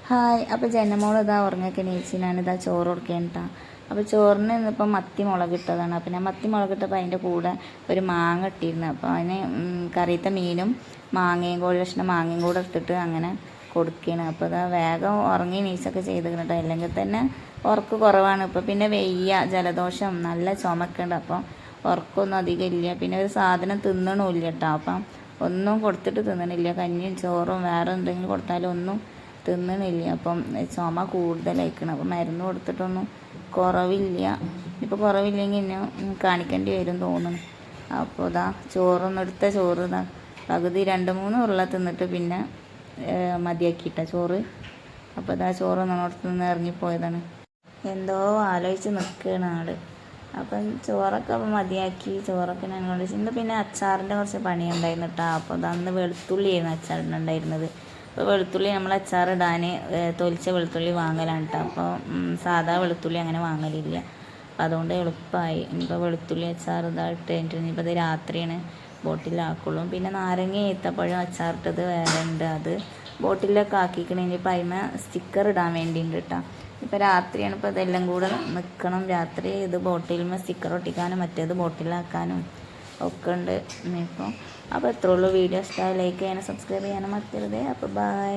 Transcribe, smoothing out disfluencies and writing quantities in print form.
Hi. അപ്പോൾ ജനമോൾ ഇതാ ഉറങ്ങൊക്കെ എണീച്ച് ഞാനിതാ ചോറ് കൊടുക്കേണ്ട. അപ്പോൾ ചോറിന് ഇന്നിപ്പം മത്തി മുളകിട്ടതാണ്. അപ്പോൾ ഞാൻ മത്തി മുളകിട്ടപ്പോൾ അതിൻ്റെ കൂടെ ഒരു മാങ്ങ ഇട്ടിരുന്നു. അപ്പോൾ അതിന് കറിയത്തെ മീനും മാങ്ങയും കോഴി കഷ്ണം മാങ്ങയും കൂടെ എടുത്തിട്ട് അങ്ങനെ കൊടുക്കുകയാണ്. അപ്പോൾ ഇതാ വേഗം ഉറങ്ങി എണീച്ചൊക്കെ ചെയ്ത് കേട്ടോ. അല്ലെങ്കിൽ തന്നെ ഉറക്ക് കുറവാണ്. ഇപ്പോൾ പിന്നെ വെയ്യ, ജലദോഷം, നല്ല ചുമക്കുണ്ട്. അപ്പോൾ ഉറക്കമൊന്നും അധികം ഇല്ല. പിന്നെ ഒരു സാധനം തിന്നണമില്ല കേട്ടോ. അപ്പം ഒന്നും കൊടുത്തിട്ട് തിന്നണില്ല. കഞ്ഞിയും ചോറും വേറെ എന്തെങ്കിലും കൊടുത്താലും ഒന്നും തിന്നണില്ല. അപ്പം ചുമ കൂടുതലായിക്കണം. അപ്പം മരുന്ന് കൊടുത്തിട്ടൊന്നും കുറവില്ല. ഇപ്പോൾ കുറവില്ലെങ്കിൽ ഇനി കാണിക്കേണ്ടി വരും തോന്നുന്നു. അപ്പോൾ ഇതാ എടുത്ത ചോറ് ഇതാ പകുതി 2-3 ഉരുള തിന്നിട്ട് പിന്നെ മതിയാക്കിയിട്ട ചോറ്. അപ്പോൾ ഇതാ ചോറ് നമ്മളിടത്ത് നിന്ന് ഇറങ്ങിപ്പോയതാണ്. എന്തോ ആലോചിച്ച് നിൽക്കുകയാണ് ആൾ. അപ്പം ചോറൊക്കെ മതിയാക്കി. ചോറൊക്കെ ഞങ്ങൾ ഇന്ന് പിന്നെ അച്ചാറിൻ്റെ കുറച്ച് പണിയുണ്ടായിരുന്നു കേട്ടോ. അപ്പോൾ അതന്ന് വെളുത്തുള്ളിയായിരുന്നു അച്ചാറിനുണ്ടായിരുന്നത്. അപ്പോൾ വെളുത്തുള്ളി നമ്മൾ അച്ചാറിടാൻ തൊലിച്ച വെളുത്തുള്ളി വാങ്ങലാണ് കേട്ടോ. അപ്പോൾ സാധാ വെളുത്തുള്ളി അങ്ങനെ വാങ്ങലില്ല. അപ്പോൾ അതുകൊണ്ട് എളുപ്പമായി. ഇനിയിപ്പോൾ വെളുത്തുള്ളി അച്ചാർ ഇതായിട്ട് കഴിഞ്ഞിട്ട് ഇനിയിപ്പോൾ ഇത് രാത്രിയാണ് ബോട്ടിലാക്കുള്ളൂ. പിന്നെ നാരങ്ങ ഏത്തപ്പഴം അച്ചാറിട്ടത് വേറെ ഉണ്ട്. അത് ബോട്ടിലൊക്കെ ആക്കിക്കണേ. ഇനിയിപ്പോൾ അതിന് സ്റ്റിക്കർ ഇടാൻ വേണ്ടിയിട്ട് കേട്ടോ. ഇപ്പോൾ രാത്രിയാണ്. ഇപ്പോൾ ഇതെല്ലാം കൂടെ നിൽക്കണം. രാത്രി ഇത് ബോട്ടിലുമ്പോൾ സ്റ്റിക്കർ ഒട്ടിക്കാനും മറ്റേത് ബോട്ടിലാക്കാനും ഒക്കെ ഉണ്ട് ഇപ്പോൾ. അപ്പോൾ എത്ര ഉള്ളൂ. വീഡിയോ ഇഷ്ടമായി ലൈക്ക് ചെയ്യാനും സബ്സ്ക്രൈബ് ചെയ്യാനും മറക്കരുത്. അപ്പോൾ ബൈ.